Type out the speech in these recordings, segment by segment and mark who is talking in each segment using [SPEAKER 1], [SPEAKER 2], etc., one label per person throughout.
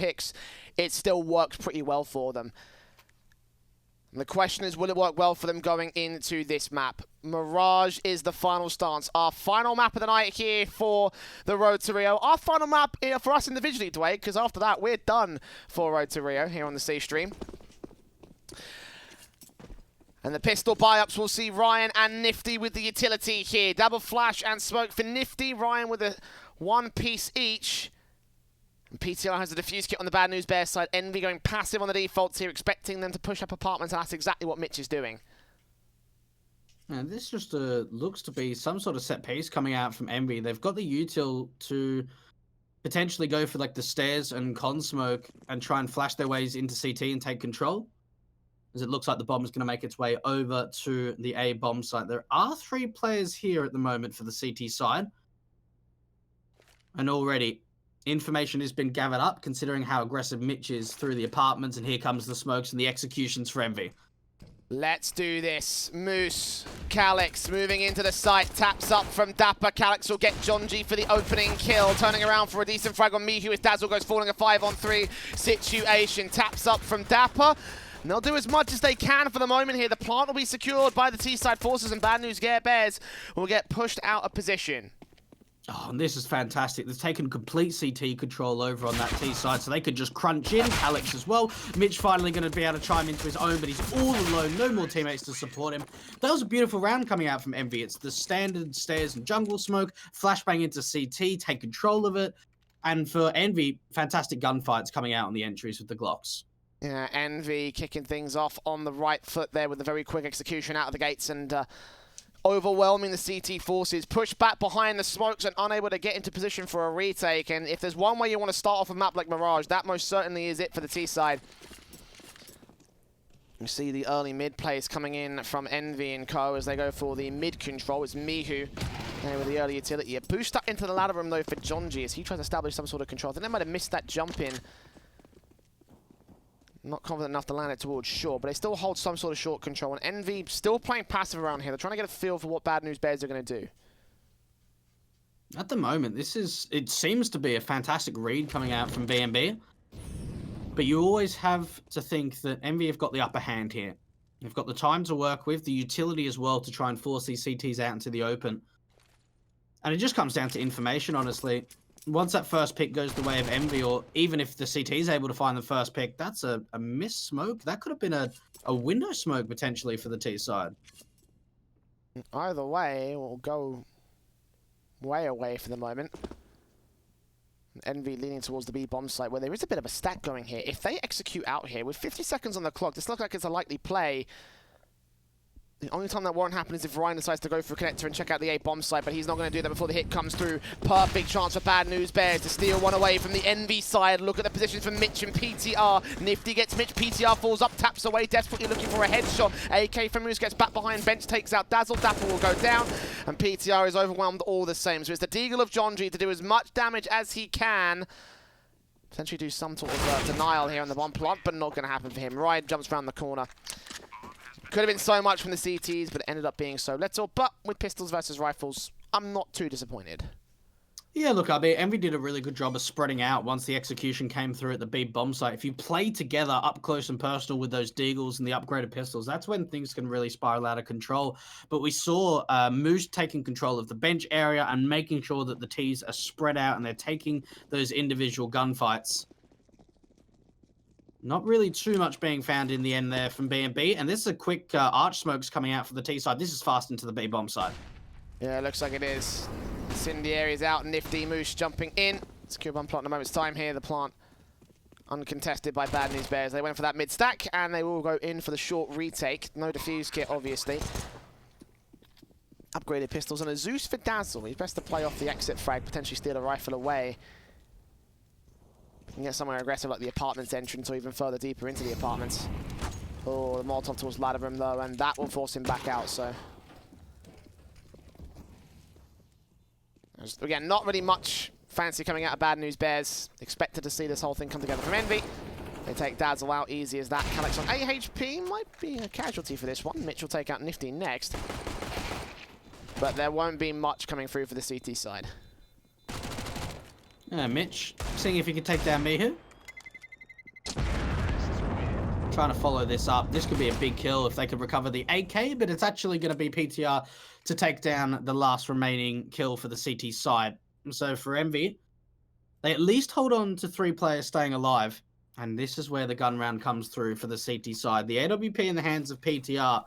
[SPEAKER 1] picks, it still works pretty well for them. And the question is, will it work well for them going into this map? Mirage is the final stance. Our final map of the night here for the Road to Rio. Our final map here for us individually, Dwayne, because after that, we're done for Road to Rio here on the C stream. And the pistol buy-ups will see Ryan and Nifty with the utility here. Double flash and smoke for Nifty. Ryan with a one piece each. And PTR has a defuse kit on the Bad News Bears side. Envy going passive on the defaults here, expecting them to push up apartments, and that's exactly what Mitch is doing.
[SPEAKER 2] And this just looks to be some sort of set piece coming out from Envy. They've got the util to potentially go for like the stairs and con smoke and try and flash their ways into CT and take control, as it looks like the bomb is going to make its way over to the A bomb site. There are 3 players here at the moment for the CT side. And already, information has been gathered up, considering how aggressive Mitch is through the apartments, and here comes the smokes and the executions for Envy.
[SPEAKER 1] Let's do this. Moose, Calix moving into the site, taps up from Dapper. Calix will get Jonji for the opening kill, turning around for a decent frag on Mihu as Dazzle goes falling a 5-on-3 situation. Taps up from Dapper. And they'll do as much as they can for the moment here. The plant will be secured by the T-side forces, and Bad News Bears will get pushed out of position.
[SPEAKER 2] Oh, and this is fantastic. They've taken complete CT control over on that T side, so they could just crunch in. Calix as well. Mitch finally going to be able to chime into his own, but he's all alone. No more teammates to support him. That was a beautiful round coming out from Envy. It's the standard stairs and jungle smoke, flashbang into CT, take control of it. And for Envy, fantastic gunfights coming out on the entries with the Glocks.
[SPEAKER 1] Yeah, Envy kicking things off on the right foot there with a very quick execution out of the gates, and overwhelming the CT forces, pushed back behind the smokes and unable to get into position for a retake. And if there's one way you want to start off a map like Mirage, that most certainly is it for the T side. You see the early mid plays coming in from Envy and Co as they go for the mid control. It's Mihu there with the early utility. A boost up into the ladder room though for Jonji as he tries to establish some sort of control. I think they might have missed that jump in. Not confident enough to land it towards short, but they still hold some sort of short control. And Envy still playing passive around here. They're trying to get a feel for what Bad News Bears are going to do.
[SPEAKER 2] At the moment, it seems to be a fantastic read coming out from BNB. But you always have to think that Envy have got the upper hand here. They've got the time to work with, the utility as well to try and force these CTs out into the open. And it just comes down to information, honestly. Once that first pick goes the way of Envy, or even if the CT is able to find the first pick, that's a missed smoke. That could have been a window smoke, potentially, for the T side.
[SPEAKER 1] Either way, we'll go way away for the moment. Envy leaning towards the B bomb site, where there is a bit of a stack going here. If they execute out here, with 50 seconds on the clock, this looks like it's a likely play. The only time that won't happen is if Ryan decides to go for a connector and check out the A bomb site, but he's not going to do that before the hit comes through. Perfect chance for Bad News Bears to steal one away from the Envy side. Look at the positions for Mitch and PTR. Nifty gets Mitch, PTR falls up, taps away, desperately looking for a headshot. AK from Moose gets back behind, Bench takes out Dazzle, Dapper will go down, and PTR is overwhelmed all the same. So it's the Deagle of Jonji to do as much damage as he can. Potentially do some sort of denial here on the bomb plant, but not going to happen for him. Ryan jumps around the corner. Could have been so much from the CTs, but it ended up being so little. But with pistols versus rifles, I'm not too disappointed.
[SPEAKER 2] Yeah, look, I mean, Envy did a really good job of spreading out once the execution came through at the B bomb site. If you play together up close and personal with those Deagles and the upgraded pistols, that's when things can really spiral out of control. But we saw Moose taking control of the bench area and making sure that the Ts are spread out and they're taking those individual gunfights. Not really too much being found in the end there from B&B. And this is a quick arch smokes coming out for the T side. This is fast into the B bomb side.
[SPEAKER 1] Yeah, it looks like it is. Incendiary is out. Nifty Moose jumping in. Secure bomb plant in a moment's time here. The plant uncontested by Bad News Bears. They went for that mid stack and they will go in for the short retake. No defuse kit, obviously. Upgraded pistols and a Zeus for Dazzle. He's best to play off the exit frag, potentially steal a rifle away. You can get somewhere aggressive like the apartments entrance or even further deeper into the apartments. Oh, the Molotov towards ladder room though, and that will force him back out, so. Again, not really much fancy coming out of Bad News Bears. Expected to see this whole thing come together from Envy. They take Dazzle out easy as that. Calix on AHP might be a casualty for this one. Mitch will take out Nifty next. But there won't be much coming through for the CT side.
[SPEAKER 2] Mitch, seeing if he can take down Mihu. trying to follow this up. This could be a big kill if they could recover the AK, but it's actually going to be PTR to take down the last remaining kill for the CT side. So for Envy, they at least hold on to 3 players staying alive. And this is where the gun round comes through for the CT side. The AWP in the hands of PTR.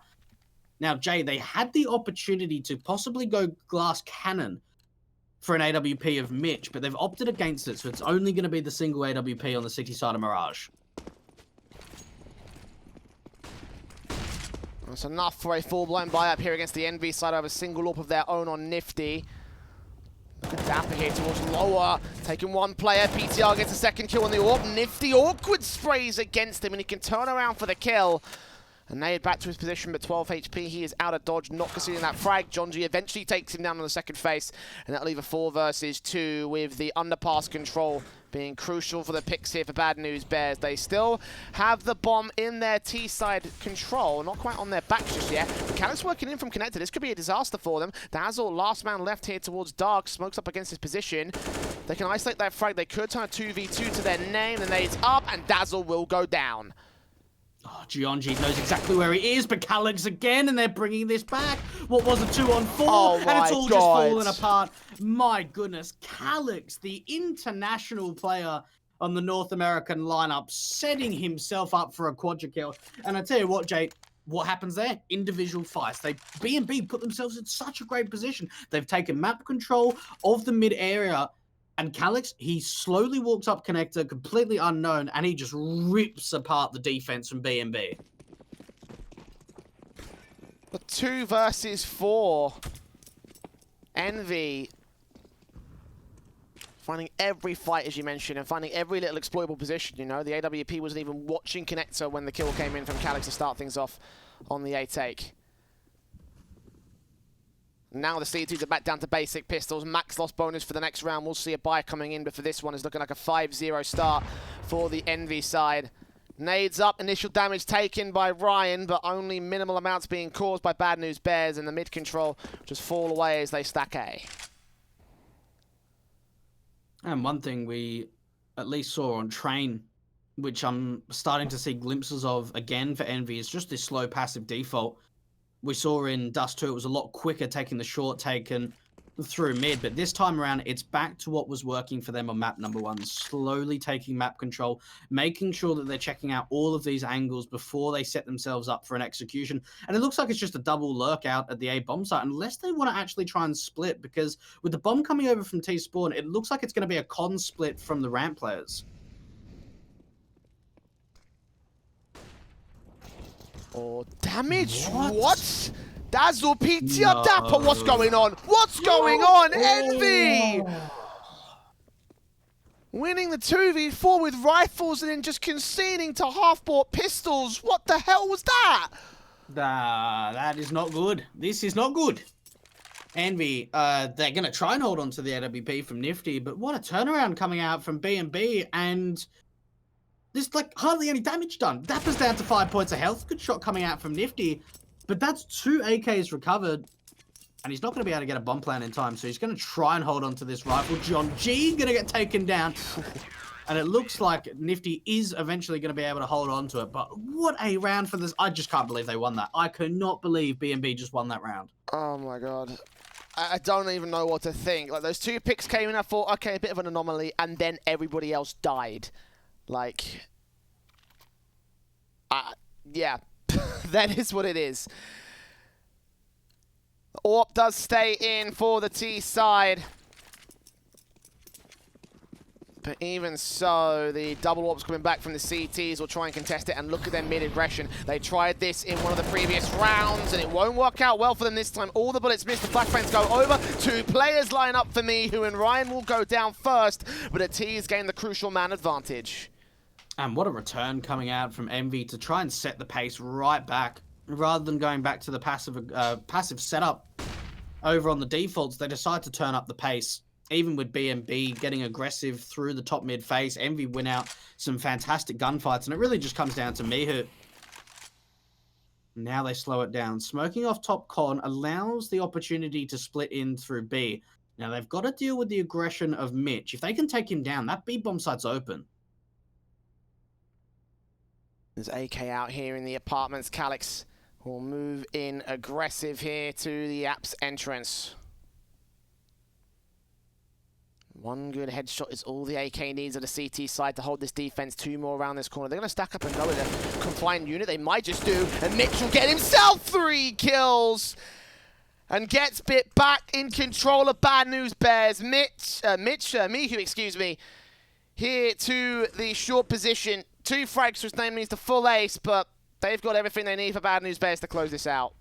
[SPEAKER 2] Now, Jay, they had the opportunity to possibly go glass cannon for an AWP of Mitch, but they've opted against it, so it's only going to be the single AWP on the city side of Mirage.
[SPEAKER 1] That's enough for a full-blown buy-up here against the Envy side of a single AWP of their own on Nifty. Dapper here towards lower, taking one player. PTR gets a second kill on the AWP. Nifty awkward sprays against him, and he can turn around for the kill. And Nade back to his position, but 12 HP. He is out of dodge, not conceding that frag. John G eventually takes him down on the second face, and that'll leave a 4 versus 2 with the underpass control being crucial for the picks here for Bad News Bears. They still have the bomb in their T-side control, not quite on their backs just yet. Calyx working in from Connector. This could be a disaster for them. Dazzle, last man left here towards Dark, smokes up against his position. They can isolate that frag. They could turn a 2v2 to their name, and Nade's up, and Dazzle will go down.
[SPEAKER 2] Oh, Gionji knows exactly where he is, but Calyx again, and they're bringing this back. What was a 2-on-4?
[SPEAKER 1] Oh
[SPEAKER 2] and it's all
[SPEAKER 1] God.
[SPEAKER 2] just falling apart. My goodness, Calyx, the international player on the North American lineup, setting himself up for a quadra kill. And I tell you what, Jay, what happens there? Individual fights. B&B put themselves in such a great position. They've taken map control of the mid area. And Calyx, he slowly walks up Connector, completely unknown, and he just rips apart the defense from B&B.
[SPEAKER 1] The 2 versus 4. Envy finding every fight, as you mentioned, and finding every little exploitable position, you know. The AWP wasn't even watching Connector when the kill came in from Calyx to start things off on the A take. Now the C2s are back down to basic pistols. Max loss bonus for the next round. We'll see a buy coming in, but for this one, it's looking like a 5-0 start for the Envy side. Nades up, initial damage taken by Ryan, but only minimal amounts being caused by Bad News Bears, and the mid control just fall away as they stack A.
[SPEAKER 2] And one thing we at least saw on Train, which I'm starting to see glimpses of again for Envy, is just this slow passive default. We saw in Dust 2, it was a lot quicker taking the short taken through mid, but this time around, it's back to what was working for them on map number 1, slowly taking map control, making sure that they're checking out all of these angles before they set themselves up for an execution. And it looks like it's just a double lurk out at the A bomb site, unless they want to actually try and split, because with the bomb coming over from T-Spawn, it looks like it's going to be a con split from the ramp players.
[SPEAKER 1] Oh, damage? What? Dazzle, PTR, Dapper, what's going on? What's going on? Envy! Winning the 2v4 with rifles and then just conceding to half-bought pistols. What the hell was that?
[SPEAKER 2] That is not good. This is not good. Envy, they're going to try and hold on to the AWP from Nifty, but what a turnaround coming out from B&B, and there's like hardly any damage done. Dapper's down to 5 points of health. Good shot coming out from Nifty, but that's 2 AKs recovered, and he's not going to be able to get a bomb plan in time, so he's going to try and hold on to this rifle. John G going to get taken down, and it looks like Nifty is eventually going to be able to hold on to it, but what a round for this. I just can't believe they won that. I cannot believe B&B just won that round.
[SPEAKER 1] Oh my God. I don't even know what to think. Like, those 2 picks came in, I thought, okay, a bit of an anomaly, and then everybody else died. Like, yeah, that is what it is. AWP does stay in for the T side. But even so, the double AWP's coming back from the CTs will try and contest it, and look at their mid-aggression. They tried this in one of the previous rounds, and it won't work out well for them this time. All the bullets miss, the flashbangs go over. 2 players line up for Mihu, and Ryan will go down first, but the T's gain the crucial man advantage.
[SPEAKER 2] And what a return coming out from Envy to try and set the pace right back. Rather than going back to the passive setup over on the defaults, they decide to turn up the pace. Even with B&B getting aggressive through the top mid phase, Envy win out some fantastic gunfights, and it really just comes down to Mihu. Now they slow it down. Smoking off top con allows the opportunity to split in through B. Now they've got to deal with the aggression of Mitch. If they can take him down, that B bomb site's open.
[SPEAKER 1] There's AK out here in the apartments. Calyx will move in aggressive here to the Apps entrance. One good headshot is all the AK needs at the CT side to hold this defense. 2 more around this corner. They're going to stack up and go with a confined unit. They might just do. And Mitch will get himself 3 kills. And gets bit back in control of Bad News Bears. Mihu, excuse me, here to the short position. 2 frags, which name means the full ace, but they've got everything they need for Bad News Bears to close this out.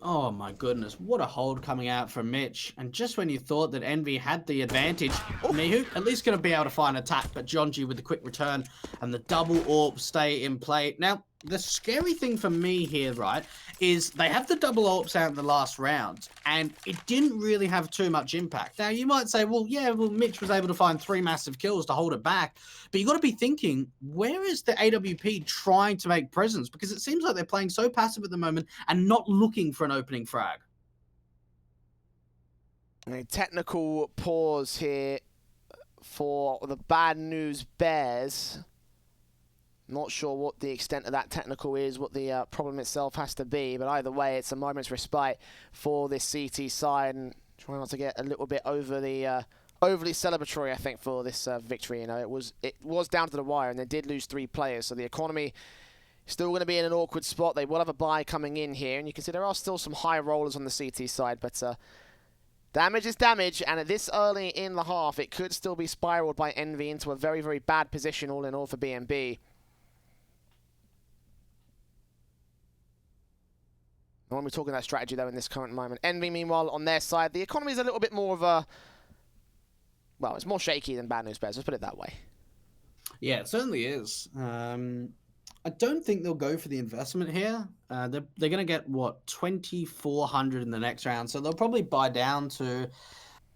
[SPEAKER 2] Oh my goodness, what a hold coming out from Mitch. And just when you thought that Envy had the advantage, Mihu at least going to be able to find attack, but Jonji with the quick return and the double AWP stay in play. Now, the scary thing for me here, right, is they have the double AWPs out in the last round, and it didn't really have too much impact. Now, you might say, well, yeah, well, Mitch was able to find 3 massive kills to hold it back, but you got to be thinking, where is the AWP trying to make presence? Because it seems like they're playing so passive at the moment and not looking for an opening frag.
[SPEAKER 1] A technical pause here for the Bad News Bears. Not sure what the extent of that technical is, what the problem itself has to be, but either way, it's a moment's respite for this CT side, and trying not to get a little bit over the overly celebratory, I think, for this victory. You know, it was down to the wire, and they did lose 3 players, so the economy still going to be in an awkward spot. They will have a bye coming in here, and you can see there are still some high rollers on the CT side, but damage is damage, and at this early in the half, it could still be spiraled by Envy into a very, very bad position all in all for BNB. I want to be talking about strategy, though, in this current moment. Envy, meanwhile, on their side, the economy is a little bit more of a... Well, it's more shaky than Bad News Bears, let's put it that way.
[SPEAKER 2] Yeah, it certainly is. I don't think they'll go for the investment here. They're going to get, what, 2,400 in the next round, so they'll probably buy down to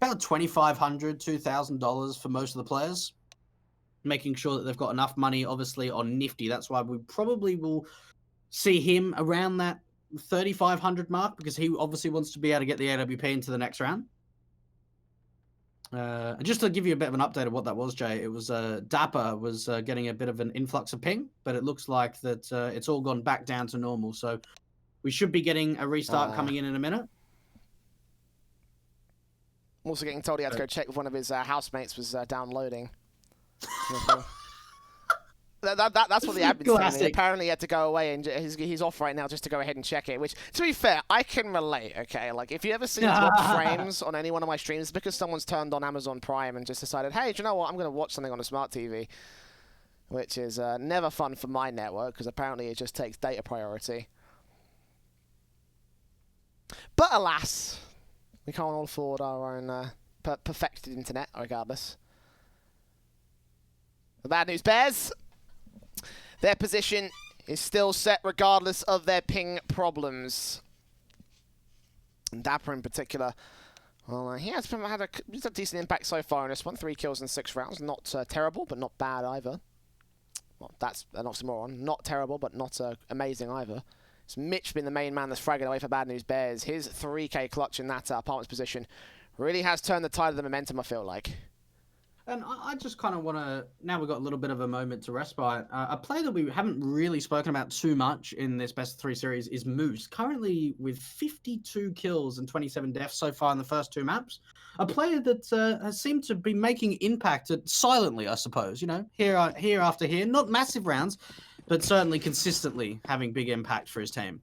[SPEAKER 2] about $2,500, $2,000 for most of the players, making sure that they've got enough money, obviously, on Nifty. That's why we probably will see him around that 3,500 mark, because he obviously wants to be able to get the AWP into the next round. And just to give you a bit of an update of what that was, Jay, it was Dapper was getting a bit of an influx of ping, but it looks like that it's all gone back down to normal. So we should be getting a restart coming in a minute.
[SPEAKER 1] I'm also getting told he had to go check if one of his housemates was downloading. That's what the admin's telling me. Apparently he had to go away, and he's off right now just to go ahead and check it, which, to be fair, I can relate, okay? Like, if you ever see drop frames on any one of my streams, it's because someone's turned on Amazon Prime and just decided, hey, do you know what? I'm going to watch something on a smart TV, which is never fun for my network, because apparently it just takes data priority. But alas, we can't all afford our own perfected internet, regardless. The Bad News Bears, their position is still set regardless of their ping problems. And Dapper in particular, well, he has had a decent impact so far in this one. 3 kills in 6 rounds. Not terrible, but not bad either. Well, that's an oxymoron. Not terrible, but not amazing either. It's Mitch been the main man that's fragging away for Bad News Bears. His 3K clutch in that apartment's position really has turned the tide of the momentum, I feel like.
[SPEAKER 2] And I just kind of want to, now we've got a little bit of a moment to respite. A player that we haven't really spoken about too much in this best of 3 series is Moose, currently with 52 kills and 27 deaths so far in the first 2 maps. A player that has seemed to be making impact silently, I suppose, you know, here after here. Not massive rounds, but certainly consistently having big impact for his team.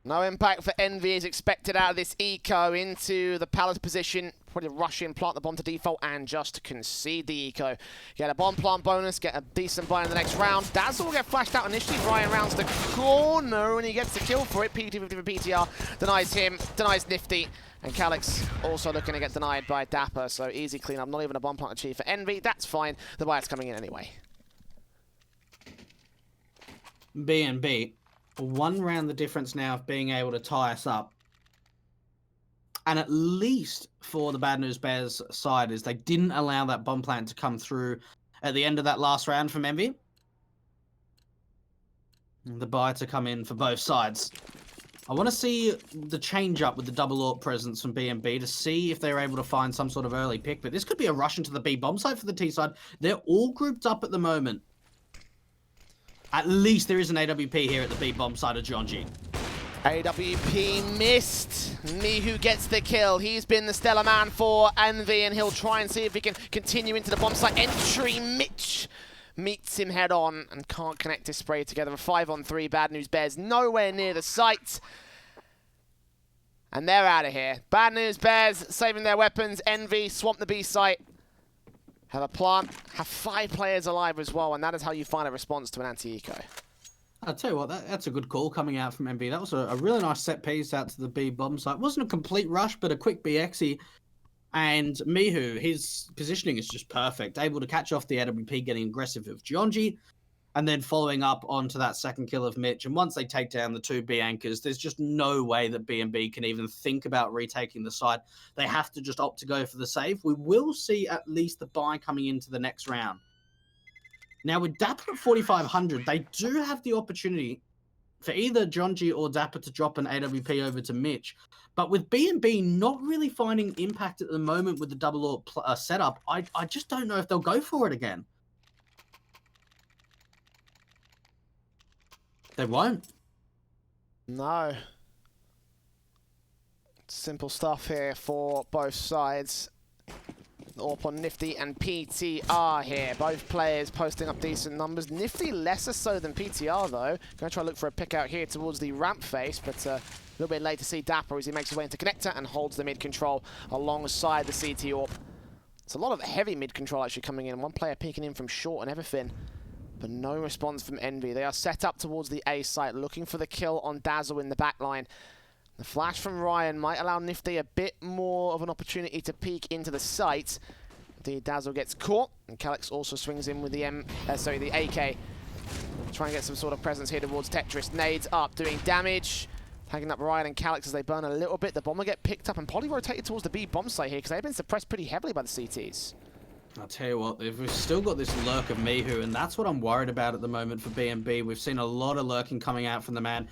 [SPEAKER 1] No impact for Envy is expected out of this eco into the Palace position. Probably rush in, plant the bomb to default, and just concede the eco. Get a bomb plant bonus, get a decent buy in the next round. Dazzle will get flashed out initially. Ryan rounds the corner, and he gets the kill for it. PT50 for PTR denies him, denies Nifty. And Calyx also looking to get denied by Dapper, so easy cleanup. Not even a bomb plant achieved for Envy. That's fine. The buy's coming in anyway.
[SPEAKER 2] BNB. 1 round the difference now of being able to tie us up. And at least for the Bad News Bears side is they didn't allow that bomb plant to come through at the end of that last round from Envy. The buy to come in for both sides I want to see the change up with the double AWP presence from BNB to see if they're able to find some sort of early pick. But this could be a rush into the B bomb site for the T side. They're all grouped up at the moment. At least there is an AWP here at the B bomb side of Jonji.
[SPEAKER 1] AWP missed. Mihu gets the kill. He's been the stellar man for Envy, and he'll try and see if he can continue into the bomb site entry. Mitch meets him head on and can't connect his spray together. A 5-on-3. Bad News Bears nowhere near the site. And they're out of here. Bad News Bears saving their weapons. Envy swamp the B site. Have a plant. Have 5 players alive as well. And that is how you find a response to an anti-eco.
[SPEAKER 2] I'll tell you what, that's a good call coming out from MB. That was a really nice set piece out to the B bomb site. It wasn't a complete rush, but a quick BXy. And Mihu, his positioning is just perfect. Able to catch off the AWP, getting aggressive with Jonji, and then following up onto that second kill of Mitch. And once they take down the 2 B anchors, there's just no way that BNB can even think about retaking the site. They have to just opt to go for the save. We will see at least the buy coming into the next round. Now, with Dapper at 4,500, they do have the opportunity for either Jonji or Dapper to drop an AWP over to Mitch. But with BNB not really finding impact at the moment with the double AWP setup, I just don't know if they'll go for it again. They won't.
[SPEAKER 1] No. Simple stuff here for both sides. AWP on Nifty and PTR here. Both players posting up decent numbers. Nifty lesser so than PTR though. Going to try to look for a pick out here towards the ramp face, but a little bit late to see Dapper as he makes his way into connector and holds the mid control alongside the CT AWP. It's a lot of heavy mid control actually coming in. One player peeking in from short and everything, but no response from Envy. They are set up towards the A site, looking for the kill on Dazzle in the back line. The flash from Ryan might allow Nifty a bit more of an opportunity to peek into the site. Indeed, Dazzle gets caught, and Calix also swings in with the the AK. Try and get some sort of presence here towards Tetris. Nades up, doing damage. Tagging up Ryan and Calix as they burn a little bit. The bomb will get picked up and probably rotated towards the B bomb site here because they've been suppressed pretty heavily by the CTs.
[SPEAKER 2] I'll tell you what, we've still got this lurk of Mihu, and that's what I'm worried about at the moment for BNB. We've seen a lot of lurking coming out from the man.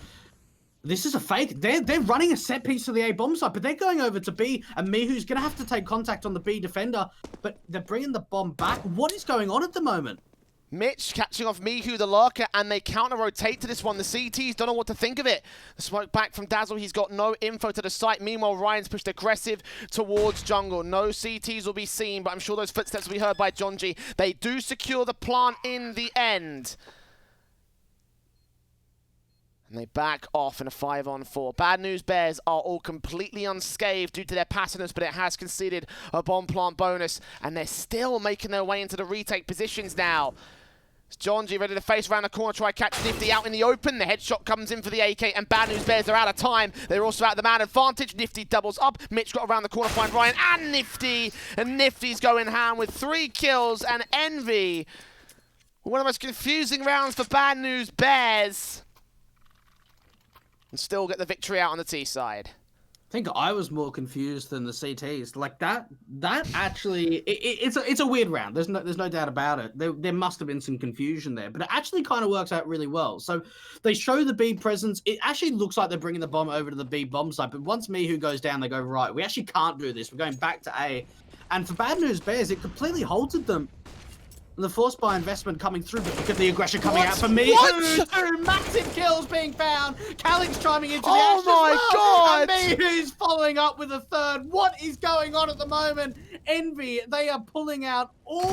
[SPEAKER 2] This is a fake. They're running a set piece to the A bomb site, but they're going over to B, and Mihu's going to have to take contact on the B defender, but they're bringing the bomb back. What is going on at the moment?
[SPEAKER 1] Mitch catching off Mihu, the lurker, and they counter-rotate to this one. The CTs don't know what to think of it. The smoke back from Dazzle. He's got no info to the site. Meanwhile, Ryan's pushed aggressive towards jungle. No CTs will be seen, but I'm sure those footsteps will be heard by Jonji. They do secure the plant in the end. And they back off in a 5-on-4. Bad News Bears are all completely unscathed due to their passiveness, but it has conceded a bomb plant bonus, and they're still making their way into the retake positions now. It's Jonji ready to face around the corner, try catch Nifty out in the open. The headshot comes in for the AK, and Bad News Bears are out of time. They're also out of the man advantage. Nifty doubles up. Mitch got around the corner, find Ryan and Nifty. And Nifty's going hand with 3 kills, and Envy. One of the most confusing rounds for Bad News Bears. And still get the victory out on the T side.
[SPEAKER 2] I think I was more confused than the CTs. Like that actually, it's a weird round. There's no doubt about it. There must have been some confusion there, but it actually kind of works out really well. So they show the B presence. It actually looks like they're bringing the bomb over to the B bomb site, but once Mihu goes down, they go, right, we actually can't do this. We're going back to A. And for Bad News Bears, it completely halted them. And the force buy investment coming through, but look at the aggression coming out from me. Two massive kills being found. Calix chiming into the action.
[SPEAKER 1] Oh my god!
[SPEAKER 2] And Mihu's following up with a third. What is going on at the moment? Envy, they are pulling out all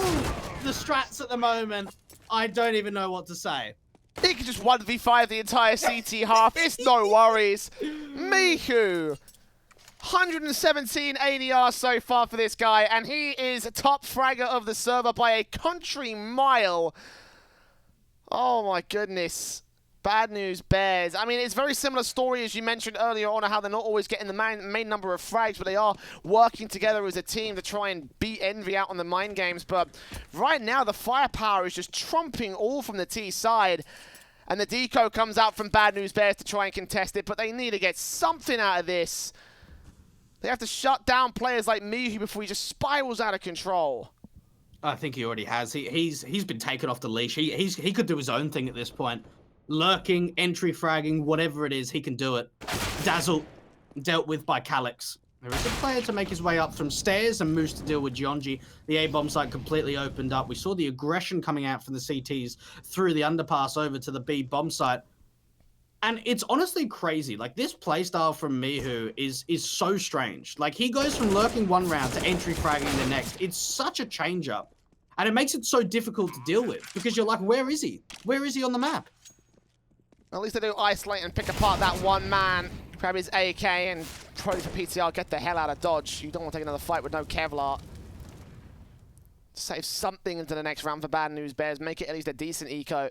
[SPEAKER 2] the strats at the moment. I don't even know what to say.
[SPEAKER 1] He could just 1v5 the entire CT half. It's no worries. Mihu. 117 ADR so far for this guy, and he is top fragger of the server by a country mile. Oh my goodness. Bad News Bears. I mean, it's a very similar story as you mentioned earlier on, how they're not always getting the main number of frags, but they are working together as a team to try and beat Envy out on the mind games. But right now, the firepower is just trumping all from the T side. And the deco comes out from Bad News Bears to try and contest it, but they need to get something out of this. They have to shut down players like Mihu before he just spirals out of control.
[SPEAKER 2] I think he already has. He's been taken off the leash. He could do his own thing at this point. Lurking, entry fragging, whatever it is, he can do it. Dazzle, dealt with by Calix. There is a player to make his way up from stairs and Moose to deal with Gionji. The A-bomb site completely opened up. We saw the aggression coming out from the CTs through the underpass over to the B bomb site. And it's honestly crazy. Like, this playstyle from Mihu is so strange. Like, he goes from lurking one round to entry fragging the next. It's such a change up. And it makes it so difficult to deal with because you're like, where is he? Where is he on the map?
[SPEAKER 1] At least they do isolate and pick apart that one man. Grab his AK and probably for PTR, get the hell out of Dodge. You don't want to take another fight with no Kevlar. Save something into the next round for Bad News Bears. Make it at least a decent eco.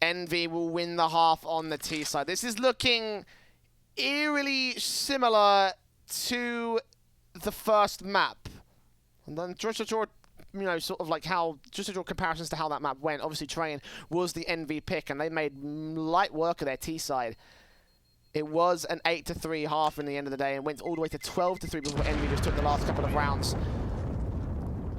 [SPEAKER 1] Envy will win the half on the T side. This is looking eerily similar to the first map. And then just to draw, you know, sort of like how, just to draw comparisons to how that map went. Obviously, Train was the Envy pick, and they made light work of their T side. It was an 8-3 half in the end of the day, and went all the way to 12-3 before Envy just took the last couple of rounds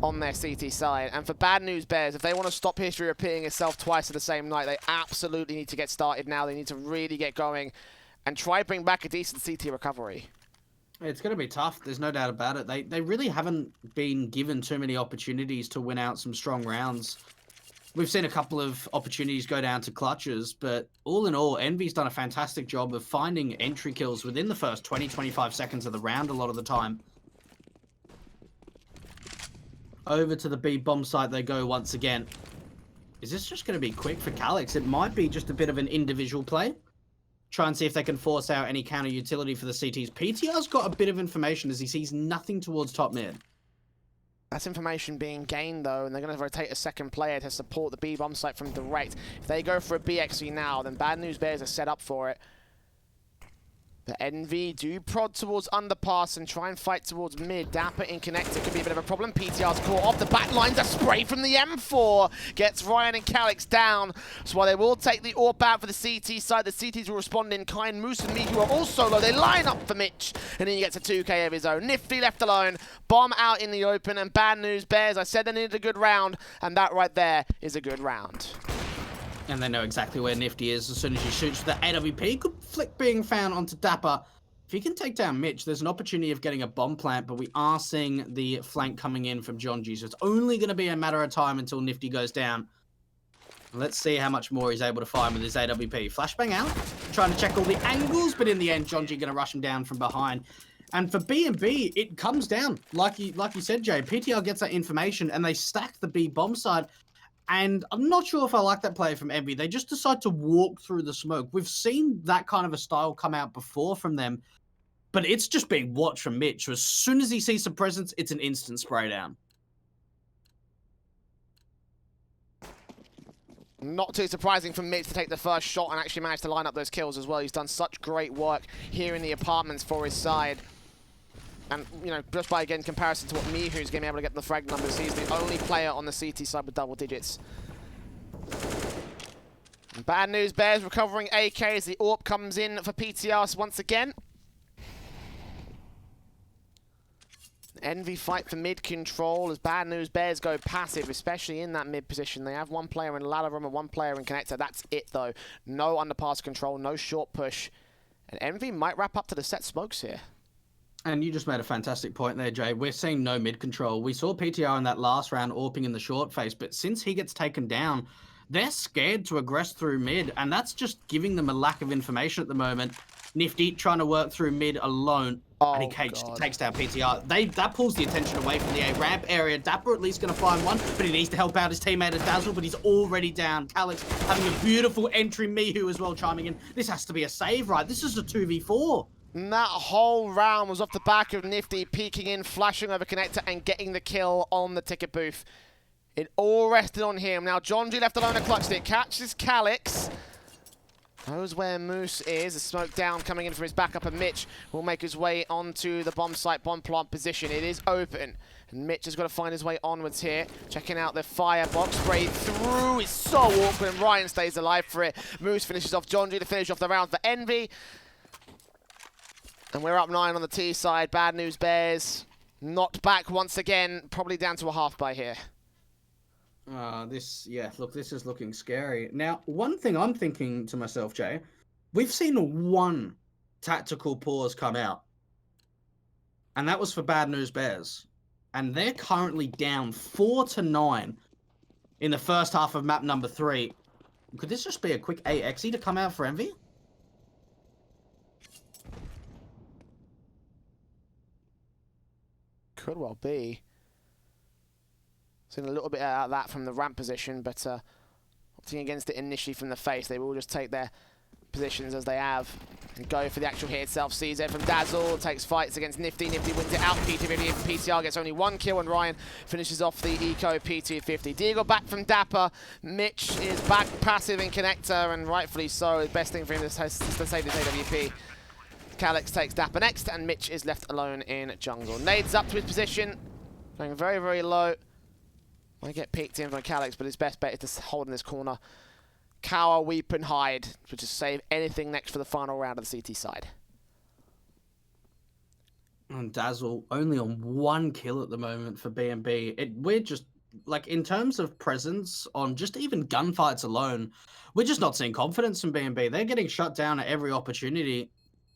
[SPEAKER 1] on their CT side. And for Bad News Bears, if they want to stop history repeating itself twice at the same night, they absolutely need to get started now. They need to really get going and try bring back a decent CT recovery.
[SPEAKER 2] It's going to be tough. There's no doubt about it. They really haven't been given too many opportunities to win out some strong rounds. We've seen a couple of opportunities go down to clutches, but all in all, Envy's done a fantastic job of finding entry kills within the first 20-25 seconds of the round a lot of the time. Over to the B bomb site they go once again. Is this just going to be quick for Calix? It might be just a bit of an individual play. Try and see if they can force out any counter utility for the CTs. PTR's got a bit of information as he sees nothing towards top mid.
[SPEAKER 1] That's information being gained though, and they're going to rotate a second player to support the B bomb site from direct. If they go for a BXV now, then Bad News Bears are set up for it. The Envy do prod towards underpass and try and fight towards mid. Dapper in connector could be a bit of a problem. PTR's caught off the back lines. A spray from the M4 gets Ryan and Calix down. So while they will take the AWP out for the CT side, the CTs will respond in kind. Moose and Miku are also low. They line up for Mitch, and then he gets a 2K of his own. Nifty left alone. Bomb out in the open, and Bad News Bears. I said they needed a good round, and that right there is a good round.
[SPEAKER 2] And they know exactly where Nifty is as soon as he shoots for the AWP. Good flick being found onto Dapper. If he can take down Mitch, there's an opportunity of getting a bomb plant, but we are seeing the flank coming in from Gionji, so it's only going to be a matter of time until Nifty goes down. Let's see how much more he's able to find with his AWP. Flashbang out, trying to check all the angles, but in the end, Gionji going to rush him down from behind. And for B&B, it comes down, like you said, Jay. PTR gets that information, and they stack the B bomb side. And I'm not sure if I like that play from Envy. They just decide to walk through the smoke. We've seen that kind of a style come out before from them, but it's just being watched from Mitch. So as soon as he sees some presence, it's an instant spray down.
[SPEAKER 1] Not too surprising for Mitch to take the first shot and actually manage to line up those kills as well. He's done such great work here in the apartments for his side. And, you know, just by, again, comparison to what Mihu's going to be able to get the frag numbers, he's the only player on the CT side with double digits. And Bad News Bears recovering AK as the AWP comes in for PTR once again. Envy fight for mid control as Bad News Bears go passive, especially in that mid position. They have one player in ladder room and one player in connector. That's it, though. No underpass control, no short push. And Envy might wrap up to the set smokes here.
[SPEAKER 2] And you just made a fantastic point there, Jay. We're seeing no mid control. We saw PTR in that last round AWPing in the short face, but since he gets taken down, they're scared to aggress through mid, and that's just giving them a lack of information at the moment. Nifty trying to work through mid alone, and he takes down PTR. That pulls the attention away from the A ramp area. Dapper at least going to find one, but he needs to help out his teammate at Dazzle, but he's already down. Calix having a beautiful entry. Mihu as well chiming in. This has to be a save, right? This is a 2v4.
[SPEAKER 1] And that whole round was off the back of Nifty peeking in, flashing over connector, and getting the kill on the ticket booth. It all rested on him. Now Gionji left alone a clutch stick. Catches Calix. Knows where Moose is. A smoke down coming in from his backup, and Mitch will make his way onto the bomb site, bomb plant position. It is open. And Mitch has got to find his way onwards here. Checking out the firebox. Spray through. It's so awkward, and Ryan stays alive for it. Moose finishes off Gionji to finish off the round for Envy. And we're up 9 on the T side. Bad News Bears knocked back once again, probably down to a half by here.
[SPEAKER 2] Look, this is looking scary. Now, one thing I'm thinking to myself, Jay, we've seen one tactical pause come out, and that was for Bad News Bears. And they're currently down 4-9 in the first half of map number 3. Could this just be a quick AXE to come out for Envy?
[SPEAKER 1] Could well be. Seen a little bit out of that from the ramp position, but opting against it initially from the face. They will just take their positions as they have and go for the actual hit itself. Sees it from Dazzle, takes fights against Nifty. Nifty wins it out. P250 from PTR gets only 1 kill, and Ryan finishes off the eco P250. Diego back from Dapper. Mitch is back passive in Connector, and rightfully so. The best thing for him is to save this AWP. Calyx takes Dapper next, and Mitch is left alone in jungle. Nades up to his position, going very, very low. Might get peeked in from Calyx, but his best bet is to hold in this corner. Cower, weep, and hide, to just save anything next for the final round of the CT side.
[SPEAKER 2] And Dazzle only on 1 kill at the moment for BNB. We're just, like, in terms of presence on just even gunfights alone, we're just not seeing confidence in BNB. They're getting shut down at every opportunity.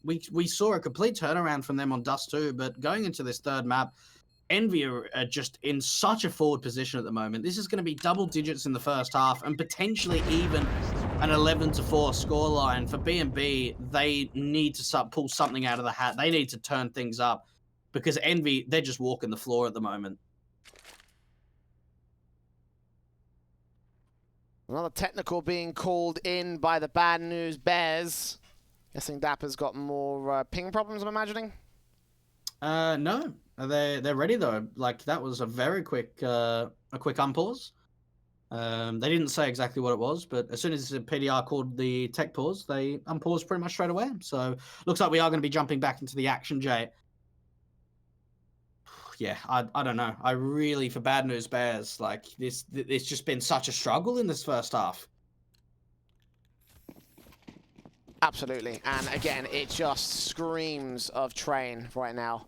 [SPEAKER 2] We saw a complete turnaround from them on Dust 2, but going into this third map, Envy are just in such a forward position at the moment. This is going to be double digits in the first half and potentially even an 11-4 scoreline. For BNB, they need to pull something out of the hat. They need to turn things up because Envy, they're just walking the floor at the moment.
[SPEAKER 1] Another technical being called in by the Bad News Bears. Guessing Dapper's got more ping problems, I'm imagining?
[SPEAKER 2] No. They're ready though. Like, that was a very quick unpause. They didn't say exactly what it was, but as soon as the PDR called the tech pause, they unpaused pretty much straight away. So looks like we are going to be jumping back into the action, Jay. Yeah, I don't know. I really, for Bad News Bears, like it's just been such a struggle in this first half.
[SPEAKER 1] Absolutely, and again, it just screams of Train right now.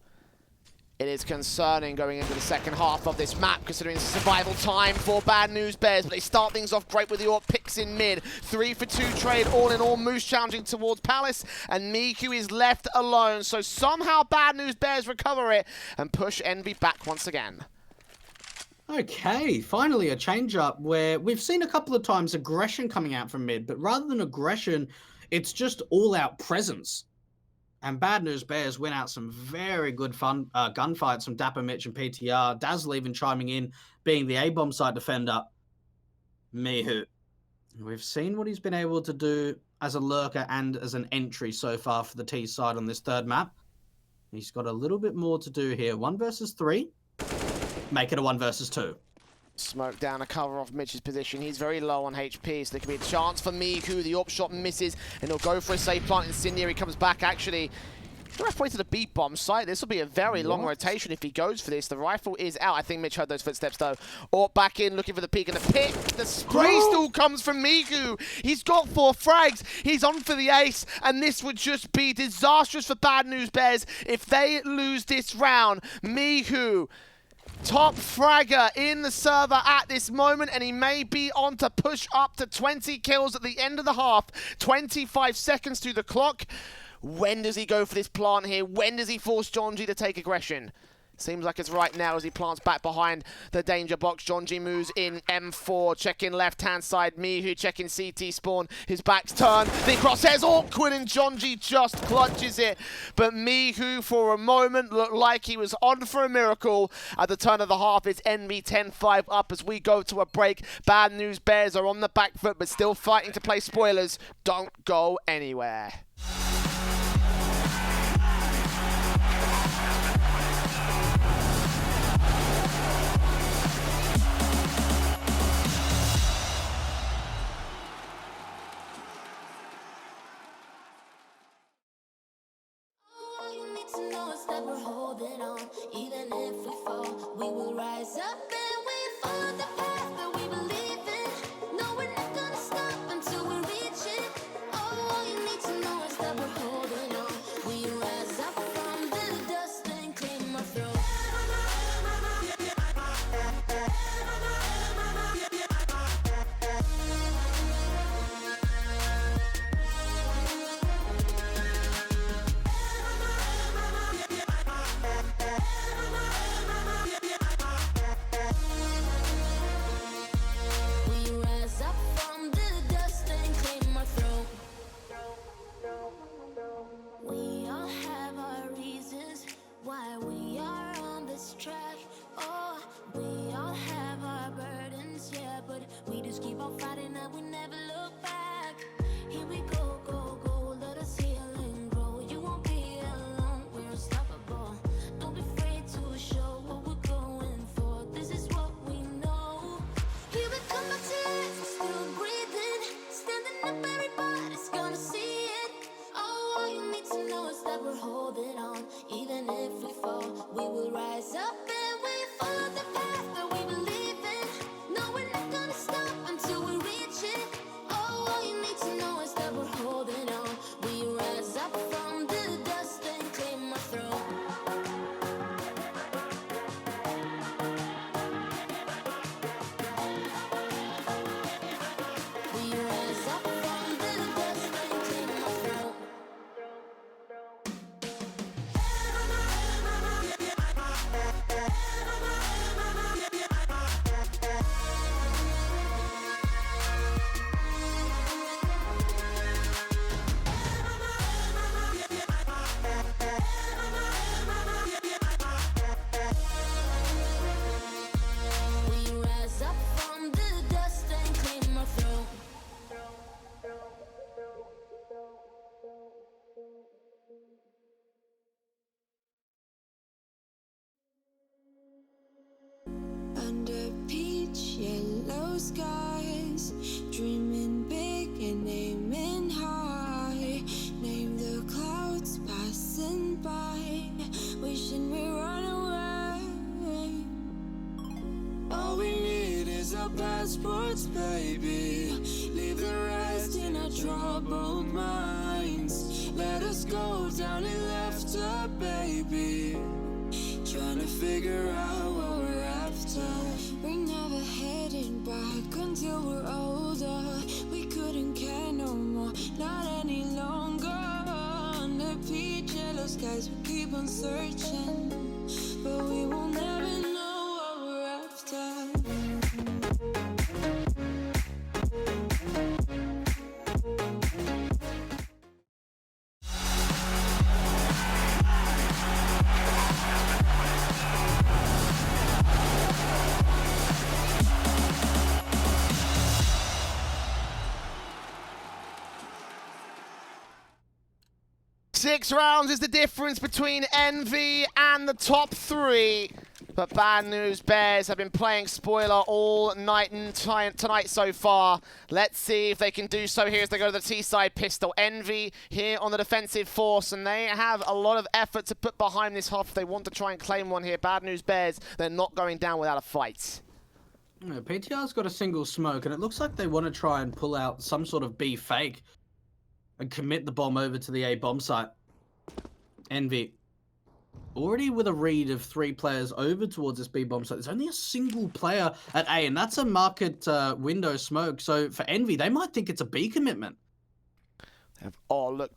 [SPEAKER 1] It is concerning going into the second half of this map, considering it's survival time for Bad News Bears. But they start things off great with the AWP picks in mid. 3-for-2 trade, all in all. Moose challenging towards Palace, and Miku is left alone. So somehow Bad News Bears recover it and push Envy back once again.
[SPEAKER 2] Okay, finally a change-up where we've seen a couple of times aggression coming out from mid, but rather than aggression, it's just all-out presence. And Bad News Bears win out some very good fun gunfights from Dapper, Mitch, and PTR. Dazzle even chiming in, being the A-bomb site defender. Mihu. We've seen what he's been able to do as a lurker and as an entry so far for the T side on this third map. He's got a little bit more to do here. 1 versus 3. Make it a 1 versus 2.
[SPEAKER 1] Smoke down to cover off Mitch's position. He's very low on HP, so there could be a chance for Miku. The AWP shot misses, and he'll go for a safe plant. Incendiary comes back, actually. Halfway to the B-bomb site. This will be a very long rotation if he goes for this. The rifle is out. I think Mitch heard those footsteps, though. AWP back in, looking for the peek and the pick. The spray still comes from Miku. He's got 4 frags. He's on for the ace, and this would just be disastrous for Bad News Bears if they lose this round. Miku, top fragger in the server at this moment, and he may be on to push up to 20 kills at the end of the half. 25 seconds to the clock. When does he go for this plant here? When does he force Jonji to take aggression? Seems like it's right now as he plants back behind the danger box. Jonji moves in M4, checking left-hand side. Mihu checking CT spawn. His back's turned. The crosshair's awkward and Jonji just clutches it. But Mihu, for a moment, looked like he was on for a miracle. At the turn of the half, it's Envy 10-5 up as we go to a break. Bad News Bears are on the back foot, but still fighting to play spoilers. Don't go anywhere.
[SPEAKER 3] We're holding on, even if we fall, we will rise up and we follow the path that we believe in. No, we're not gonna stop until we reach it. Oh, all you need to know is that passports, baby. Leave the rest in our troubled minds. Let us go down in laughter, baby. Trying to figure out what we're after. We're never heading back until we're older. We couldn't care no more, not any longer. Under peach yellow skies, we keep on searching, but we will never know what we're after.
[SPEAKER 1] Six rounds is the difference between Envy and the top three. But Bad News Bears have been playing spoiler all night and tonight so far. Let's see if they can do so here as they go to the T-side pistol. Envy here on the defensive force, and they have a lot of effort to put behind this Huff. They want to try and claim one here. Bad News Bears, they're not going down without a fight.
[SPEAKER 2] Yeah, PTR's got a single smoke, and it looks like they want to try and pull out some sort of B fake and commit the bomb over to the A bomb site. Envy already with a read of 3 players over towards this B bomb site. There's only a single player at A, and that's a market window smoke. So for Envy, they might think it's a B commitment.
[SPEAKER 1] Oh, look.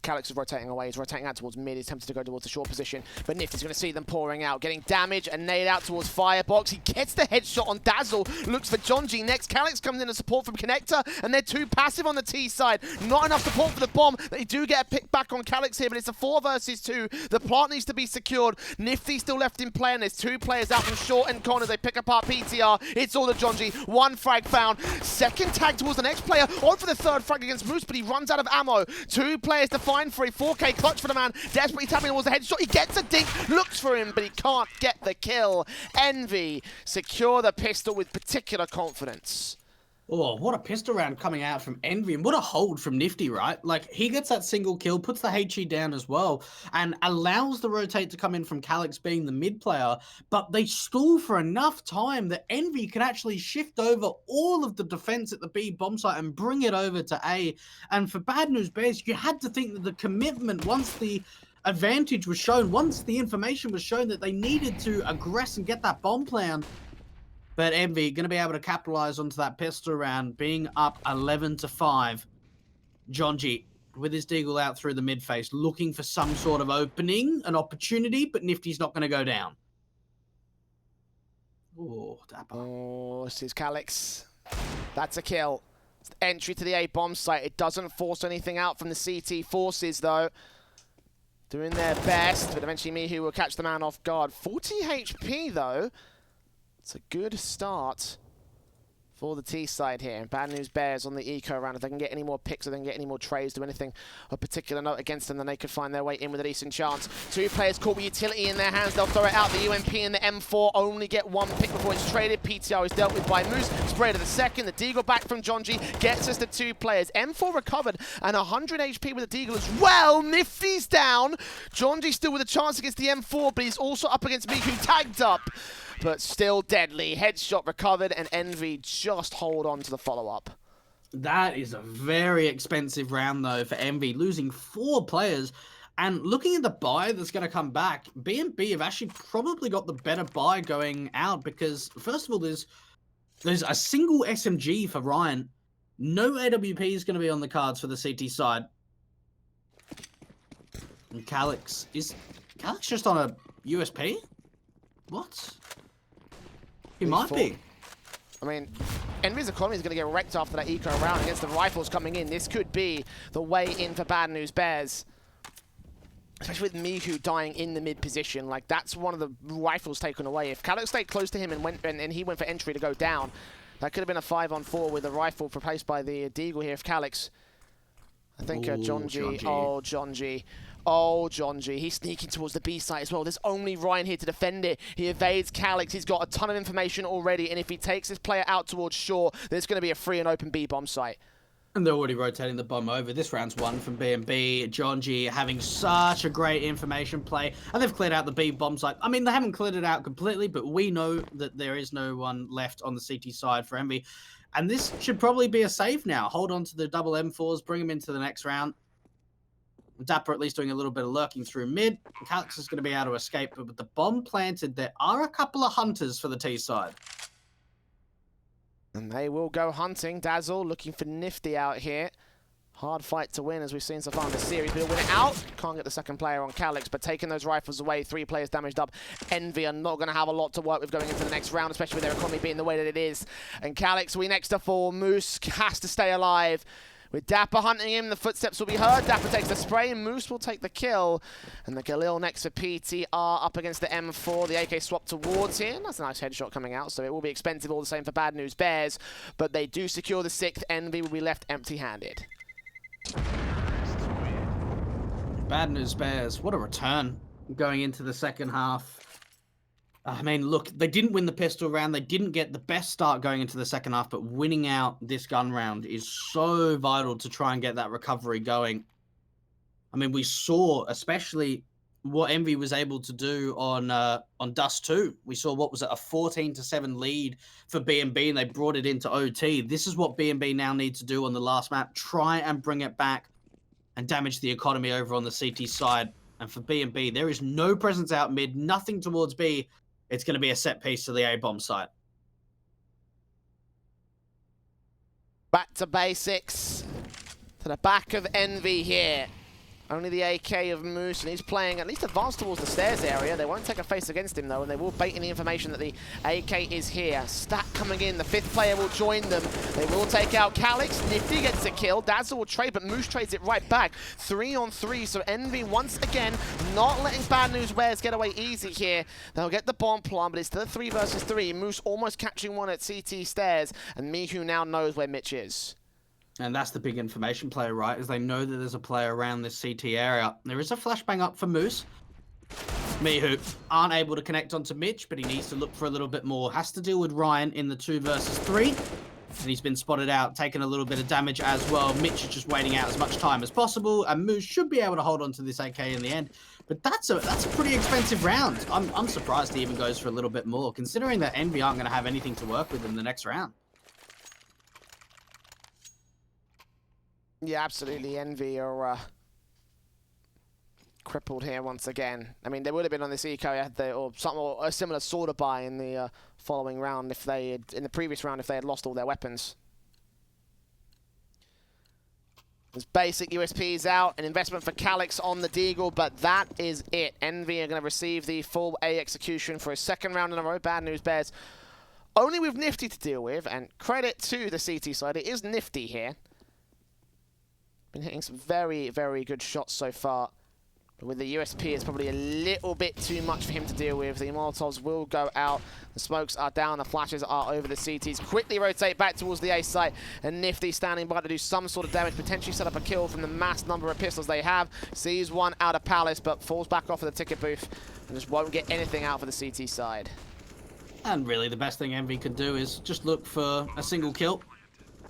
[SPEAKER 1] Calyx is rotating away. He's rotating out towards mid. He's tempted to go towards the short position. But Nifty's going to see them pouring out. Getting damage and nade out towards Firebox. He gets the headshot on Dazzle. Looks for John G next. Calyx comes in as support from Connector. And they're too passive on the T side. Not enough support for the bomb. They do get a pick back on Calyx here. But it's a 4 versus 2. The plant needs to be secured. Nifty still left in play. And there's 2 players out from short and corner. They pick apart PTR. It's all the John G. 1 frag found. Second tag towards the next player. On for the 3rd frag against Moose. But he runs out of ammo. 2 players to find for a 4K clutch for the man. Desperately tapping towards the headshot. He gets a dink, looks for him, but he can't get the kill. Envy secure the pistol with particular confidence.
[SPEAKER 2] Oh, what a pistol round coming out from Envy, and what a hold from Nifty, right? Like, he gets that single kill, puts the HE down as well, and allows the rotate to come in from Calyx being the mid player, but they stall for enough time that Envy can actually shift over all of the defense at the B bomb site and bring it over to A. And for Bad News Bears, you had to think that the commitment, once the advantage was shown, once the information was shown that they needed to aggress and get that bomb plan. But Envy going to be able to capitalize onto that pistol round, being up 11-5. John G with his deagle out through the mid face, looking for some sort of opening, an opportunity, but Nifty's not going to go down. Oh, dapper.
[SPEAKER 1] Oh, this is Calyx. That's a kill. Entry to the A bomb site. It doesn't force anything out from the CT forces, though. Doing their best, but eventually Mihu will catch the man off guard. 40 HP, though. It's a good start for the T side here. Bad News Bears on the eco round. If they can get any more picks or they can get any more trays, do anything of particular note against them, then they could find their way in with a decent chance. 2 players caught with utility in their hands. They'll throw it out. The UMP and the M4 only get 1 pick before it's traded. PTR is dealt with by Moose. Spray to the second. The Deagle back from John G gets us to 2 players. M4 recovered and 100 HP with the Deagle as well. Nifty's down. John G still with a chance against the M4, but he's also up against Miku, tagged up. But still deadly. Headshot recovered, and Envy just hold on to the follow-up.
[SPEAKER 2] That is a very expensive round, though, for Envy, losing 4 players. And looking at the buy that's going to come back, B&B have actually probably got the better buy going out because, first of all, there's a single SMG for Ryan. No AWP is going to be on the cards for the CT side. And Calyx, is Calyx just on a USP? What? He might be.
[SPEAKER 1] I mean, Envy's economy is going to get wrecked after that eco round against the rifles coming in. This could be the way in for Bad News Bears. Especially with Mihu dying in the mid position. Like, that's one of the rifles taken away. If Calyx stayed close to him and he went for entry to go down, that could have been a 5-on-4 with a rifle replaced by the Deagle here. If Calyx, I think John G. Oh, John G. Oh, John G. He's sneaking towards the B site as well. There's only Ryan here to defend it. He evades Calyx. He's got a ton of information already. And if he takes this player out towards shore, there's going to be a free and open B bomb site.
[SPEAKER 2] And they're already rotating the bomb over. This round's won from B&B. John G having such a great information play. And they've cleared out the B bomb site. I mean, they haven't cleared it out completely, but we know that there is no one left on the CT side for Envy. And this should probably be a save now. Hold on to the double M4s, bring them into the next round. Dapper at least doing a little bit of lurking through mid. Calix is going to be able to escape, but with the bomb planted, there are a couple of hunters for the T side.
[SPEAKER 1] And they will go hunting. Dazzle looking for Nifty out here. Hard fight to win, as we've seen so far in the series. But he'll win it out. Can't get the second player on Calix, but taking those rifles away, 3 players damaged up. Envy are not going to have a lot to work with going into the next round, especially with their economy being the way that it is. And Calix, we next to 4. Moose has to stay alive. With Dapper hunting him, the footsteps will be heard. Dapper takes the spray, and Moose will take the kill. And the Galil next for PTR up against the M4. The AK swap towards him. That's a nice headshot coming out, so it will be expensive all the same for Bad News Bears. But they do secure the 6th. Envy will be left empty-handed.
[SPEAKER 2] Bad News Bears, what a return going into the second half. I mean, look, they didn't win the pistol round. They didn't get the best start going into the second half, but winning out this gun round is so vital to try and get that recovery going. I mean, we saw especially what Envy was able to do on Dust 2. We saw what was it, a 14-7 lead for B&B, and they brought it into OT. This is what B&B now need to do on the last map. Try and bring it back and damage the economy over on the CT side. And for B&B, there is no presence out mid, nothing towards B. It's going to be a set piece to the A-bomb site.
[SPEAKER 1] Back to basics. To the back of Envy here. Only the AK of Moose, and he's playing at least advanced towards the stairs area. They won't take a face against him, though, and they will bait in the information that the AK is here. Stat coming in. The 5th player will join them. They will take out Calix. Nifty gets a kill. Dazzle will trade, but Moose trades it right back. 3 on 3, so Envy, once again, not letting Bad News Bears get away easy here. They'll get the bomb plant, but it's still 3 versus 3. Moose almost catching one at CT stairs, and Mihu now knows where Mitch is.
[SPEAKER 2] And that's the big information play, right? Is they know that there's a player around this CT area. There is a flashbang up for Moose. Mihu aren't able to connect onto Mitch, but he needs to look for a little bit more. Has to deal with Ryan in the 2 versus 3. And he's been spotted out, taking a little bit of damage as well. Mitch is just waiting out as much time as possible, and Moose should be able to hold on to this AK in the end. But that's a pretty expensive round. I'm surprised he even goes for a little bit more, considering that Envy aren't going to have anything to work with in the next round.
[SPEAKER 1] Yeah, absolutely. Envy are crippled here once again. I mean, they would have been on this eco or something, or a similar sort of buy in the following round if they had, in the previous round, if they had lost all their weapons. There's basic USPs out, an investment for Calix on the Deagle, but that is it. Envy are going to receive the full A execution for a 2nd round in a row. Bad News Bears only with Nifty to deal with, and credit to the CT side, it is Nifty here. Been hitting some very, very good shots so far. But with the USP, it's probably a little bit too much for him to deal with. The Molotovs will go out. The smokes are down. The flashes are over the CTs. Quickly rotate back towards the A site. And Nifty standing by to do some sort of damage. Potentially set up a kill from the mass number of pistols they have. Sees one out of Palace, but falls back off of the ticket booth. And just won't get anything out for the CT side.
[SPEAKER 2] And really, the best thing Envy can do is just look for a single kill.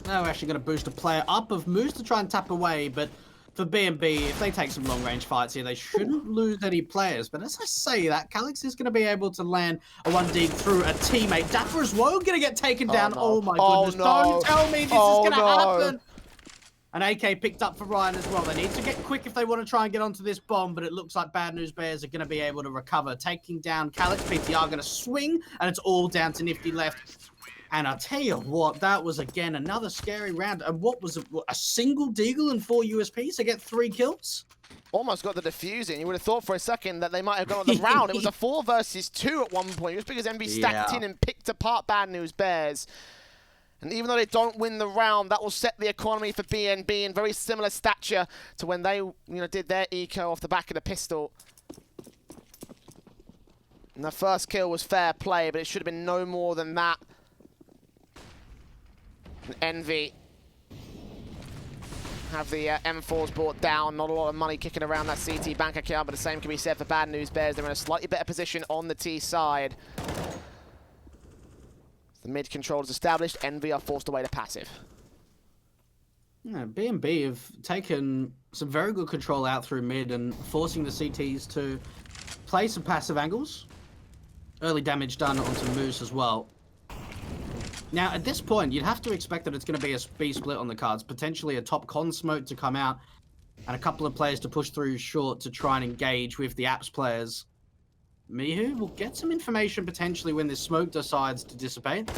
[SPEAKER 2] Now we're actually going to boost a player up of Moose to try and tap away, but for B&B, if they take some long-range fights here, they shouldn't lose any players. But as I say that, Calix is going to be able to land a 1D through a teammate. Dapper as well going to get taken down.
[SPEAKER 1] No.
[SPEAKER 2] Oh my goodness,
[SPEAKER 1] no.
[SPEAKER 2] Don't tell me this is going to happen. An AK picked up for Ryan as well. They need to get quick if they want to try and get onto this bomb, but it looks like Bad News Bears are going to be able to recover. Taking down Calix, PTR going to swing, and it's all down to Nifty left. And I'll tell you what, that was, again, another scary round. And what was it, a single Deagle and 4 USPs to get 3 kills?
[SPEAKER 1] Almost got the defusing. You would have thought for a second that they might have gone on the round. It was a 4 versus 2 at one point. Just because Envy stacked in and picked apart Bad News Bears. And even though they don't win the round, that will set the economy for BNB in very similar stature to when they did their eco off the back of the pistol. And the first kill was fair play, but it should have been no more than that. Envy have the M4s brought down. Not a lot of money kicking around that CT bank account, but the same can be said for Bad News Bears. They're in a slightly better position on the T side. The mid control is established. Envy are forced away to passive.
[SPEAKER 2] Yeah, B&B have taken some very good control out through mid and forcing the CTs to play some passive angles. Early damage done onto Moose as well. Now, at this point, you'd have to expect that it's going to be a B split on the cards. Potentially a top con smoke to come out and a couple of players to push through short to try and engage with the apps players. Mihu will get some information potentially when this smoke decides to dissipate.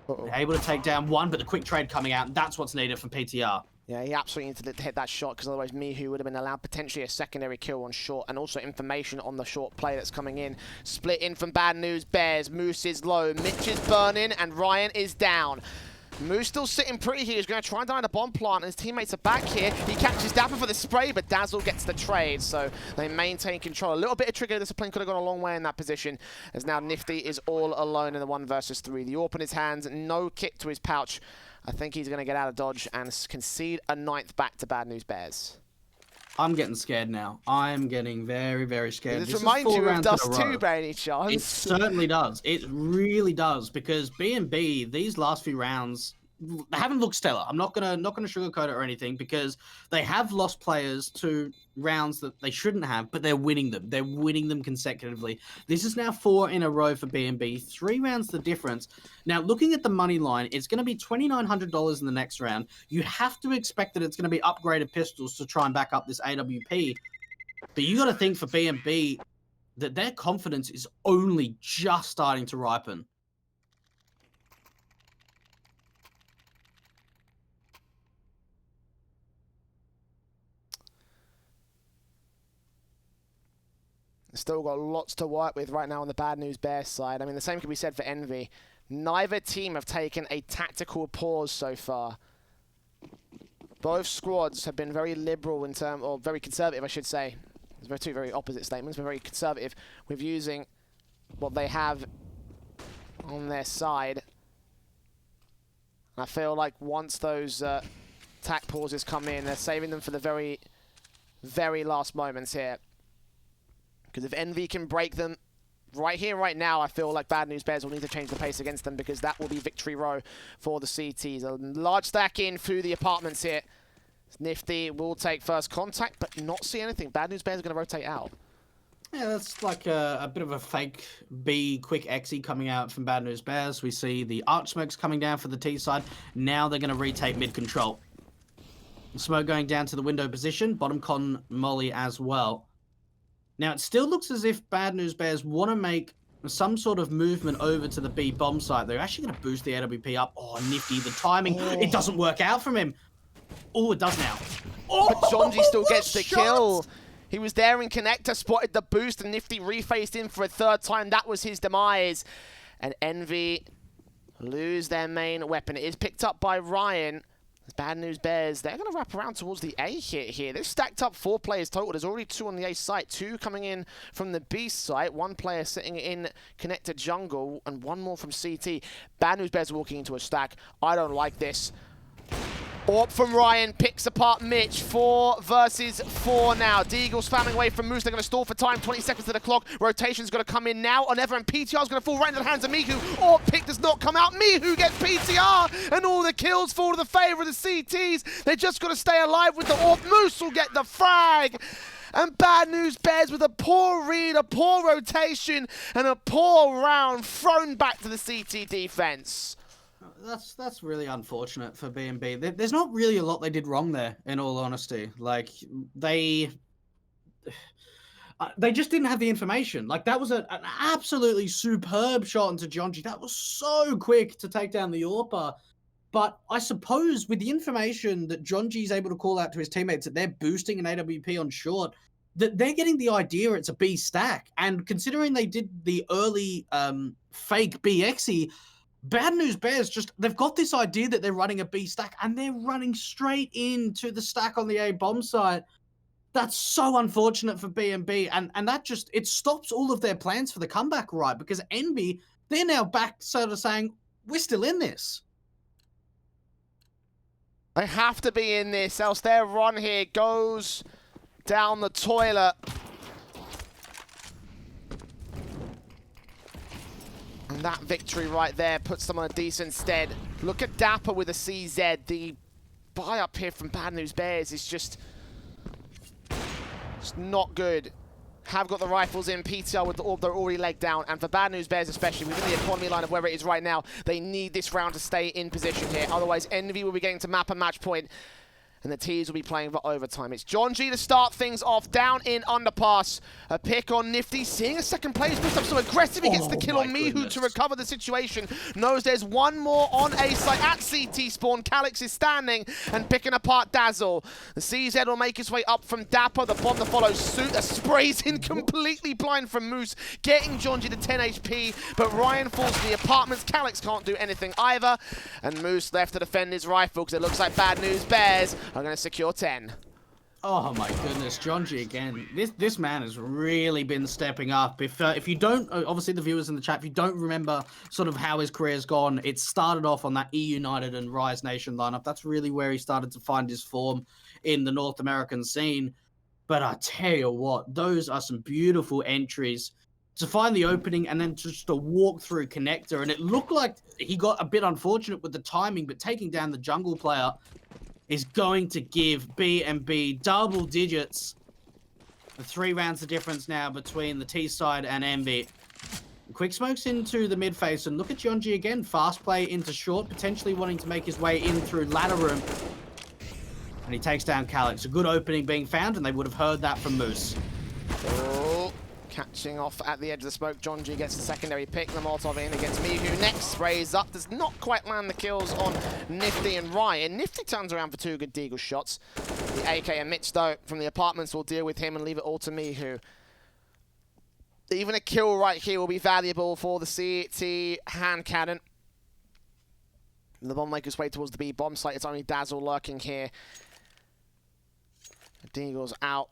[SPEAKER 2] They're able to take down one, but the quick trade coming out, and that's what's needed from PTR.
[SPEAKER 1] Yeah, he absolutely needed to hit that shot because otherwise Mihu would have been allowed potentially a secondary kill on short and also information on the short play that's coming in. Split in from Bad News Bears. Moose is low. Mitch is burning and Ryan is down. Moose still sitting pretty here. He's going to try and die in a bomb plant, and his teammates are back here. He catches Dapper for the spray, but Dazzle gets the trade, so they maintain control. A little bit of trigger discipline could have gone a long way in that position, as now Nifty is all alone in the 1 versus 3. The AWP in his hands, no kit to his pouch. I think he's going to get out of dodge and concede a 9th back to Bad News Bears.
[SPEAKER 2] I'm getting scared now. I'm getting very, very scared.
[SPEAKER 1] Does this remind you of Dust 2 by any chance?
[SPEAKER 2] It certainly does. It really does, because B&B, these last few rounds, they haven't looked stellar. I'm not gonna sugarcoat it or anything, because they have lost players to rounds that they shouldn't have, but they're winning them. They're winning them consecutively. This is now 4 in a row for B&B. 3 rounds the difference. Now, looking at the money line, it's going to be $2,900 in the next round. You have to expect that it's going to be upgraded pistols to try and back up this AWP. But you got to think for B&B that their confidence is only just starting to ripen.
[SPEAKER 1] Still got lots to work with right now on the Bad News Bears side. I mean, the same can be said for Envy. Neither team have taken a tactical pause so far. Both squads have been very liberal in terms, or very conservative, I should say. There's two very opposite statements, but very conservative with using what they have on their side. I feel like once those tac pauses come in, they're saving them for the very, very last moments here. Because if Envy can break them right here, right now, I feel like Bad News Bears will need to change the pace against them, because that will be victory row for the CTs. A large stack in through the apartments here. Nifty will take first contact, but not see anything. Bad News Bears are going to rotate out.
[SPEAKER 2] Yeah, that's like a bit of a fake B quick Xe coming out from Bad News Bears. We see the arch smokes coming down for the T side. Now they're going to retake mid control. Smoke going down to the window position. Bottom con molly as well. Now, it still looks as if Bad News Bears want to make some sort of movement over to the B bomb site. They're actually going to boost the AWP up. Oh, Nifty, the timing. Oh. It doesn't work out from him. Oh, it does now. Oh,
[SPEAKER 1] but Jonji still gets the kill. He was there in connector, spotted the boost, and Nifty refaced in for a 3rd time. That was his demise. And Envy lose their main weapon. It is picked up by Ryan. Bad News Bears, they're going to wrap around towards the A hit here. They've stacked up 4 players total. There's already 2 on the A site, 2 coming in from the B site, 1 player sitting in connected jungle, and 1 more from CT. Bad News Bears walking into a stack. I don't like this. AWP from Ryan picks apart Mitch. 4 versus 4 now. Deagle spamming away from Moose. They're going to stall for time. 20 seconds to the clock. Rotation's going to come in now on Ever, and PTR's going to fall right into the hands of Mihu. AWP pick does not come out. Mihu gets PTR, and all the kills fall to the favor of the CTs. They just got to stay alive with the AWP. Moose will get the frag. And Bad News Bears with a poor read, a poor rotation, and a poor round thrown back to the CT defense.
[SPEAKER 2] That's really unfortunate for B&B. There's not really a lot they did wrong there, in all honesty. Like, they just didn't have the information. Like, that was an absolutely superb shot into Jonji. That was so quick to take down the AWPer. But I suppose with the information that Jonji's able to call out to his teammates that they're boosting an AWP on short, that they're getting the idea it's a B stack. And considering they did the early fake BXE, Bad News Bears they've got this idea that they're running a B stack, and they're running straight into the stack on the A bomb site. That's so unfortunate for B&B, and that it stops all of their plans for the comeback, right? Because Envy, they're now back sort of saying, we're still in this.
[SPEAKER 1] They have to be in this, else their run here goes down the toilet. And that victory right there puts them on a decent stead. Look at Dapper with a CZ, the buy up here from Bad News Bears is just not good. Have got the rifles in, PTR with the orb, they're already legged down, and for Bad News Bears especially, within the economy line of where it is right now, they need this round to stay in position here, otherwise Envy will be getting to map a match point, and the T's will be playing for overtime. It's John G to start things off, down in underpass. A pick on Nifty, seeing a second player who's up so aggressive, he gets the kill on Mihu to recover the situation. Knows there's one more on A site at CT spawn. Calix is standing and picking apart Dazzle. The CZ will make his way up from Dapper, the bomb that follows suit. A sprays in completely blind from Moose, getting John G to 10 HP, but Ryan falls to the apartments. Calix can't do anything either, and Moose left to defend his rifle because it looks like Bad News Bears are going to secure 10.
[SPEAKER 2] Oh my goodness, John G again. This man has really been stepping up. If you don't, obviously the viewers in the chat, if you don't remember sort of how his career's gone, it started off on that E United and Rise Nation lineup. That's really where he started to find his form in the North American scene. But I tell you what, those are some beautiful entries. To find the opening and then just to walk through connector, and it looked like he got a bit unfortunate with the timing, but taking down the jungle player is going to give BNB double digits. The 3 rounds of difference now between the T side and Envy. Quick smokes into the mid phase, and look at John G again. Fast play into short, potentially wanting to make his way in through ladder room. And he takes down Calix. A good opening being found, and they would have heard that from Moose.
[SPEAKER 1] Oh, catching off at the edge of the smoke. John G gets the secondary pick. The Molotov in against Mihu. Next sprays up. Does not quite land the kills on Nifty and Ryan. Nifty turns around for 2 good Deagle shots. The AK and Mitch, though, from the apartments will deal with him and leave it all to Mihu. Even a kill right here will be valuable for the CT hand cannon. The bomb makes its way towards the B bomb site. It's only Dazzle lurking here. Deagle's out.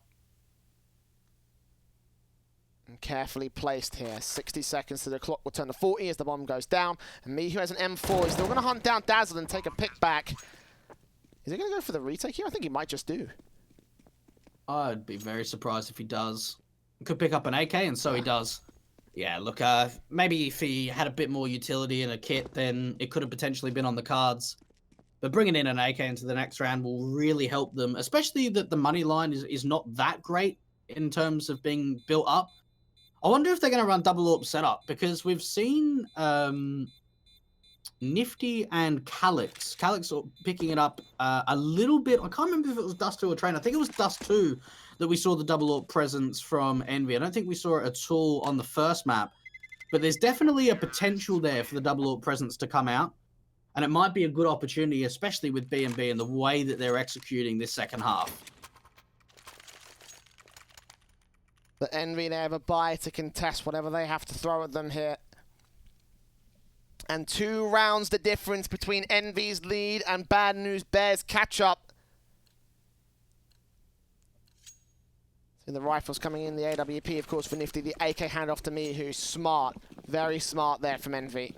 [SPEAKER 1] And carefully placed here. 60 seconds to the clock will turn to 40 as the bomb goes down. And Mihu has an M4. He's still going to hunt down Dazzle and take a pick back. Is he going to go for the retake here? I think he might just do.
[SPEAKER 2] I'd be very surprised if he does. Could pick up an AK, and so he does. Yeah, look, maybe if he had a bit more utility in a kit, then it could have potentially been on the cards. But bringing in an AK into the next round will really help them, especially that the money line is not that great in terms of being built up. I wonder if they're going to run double AWP setup, because we've seen Nifty and Calix picking it up a little bit. I can't remember if it was Dust 2 or Train. I think it was Dust 2 that we saw the double AWP presence from Envy. I don't think we saw it at all on the first map, but there's definitely a potential there for the double AWP presence to come out, and it might be a good opportunity, especially with BNB and the way that they're executing this second half.
[SPEAKER 1] The Envy, they have a buy to contest whatever they have to throw at them here. And 2 rounds the difference between Envy's lead and Bad News Bears catch up. So the rifles coming in, the AWP, of course, for Nifty. The AK handoff to me, who's smart. Very smart there from Envy.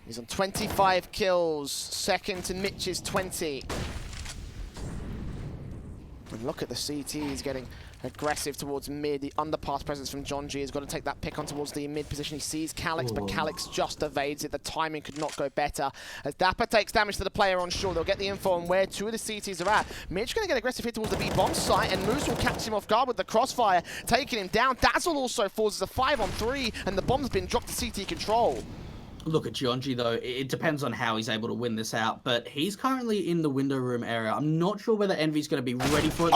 [SPEAKER 1] He's on 25 kills, second to Mitch's 20. And look at the CT, he's getting aggressive towards mid. The underpass presence from John G has got to take that pick on towards the mid position. He sees Calix, but Calix just evades it. The timing could not go better. As Dapper takes damage to the player on shore, they'll get the info on where 2 of the CTs are at. Mitch going to get aggressive here towards the B-bomb site, and Moose will catch him off guard with the crossfire, taking him down. Dazzle also falls as a 5-on-3, and the bomb's been dropped to CT control.
[SPEAKER 2] Look at Gionji, though. It depends on how he's able to win this out, but he's currently in the window room area. I'm not sure whether Envy's going to be ready for it.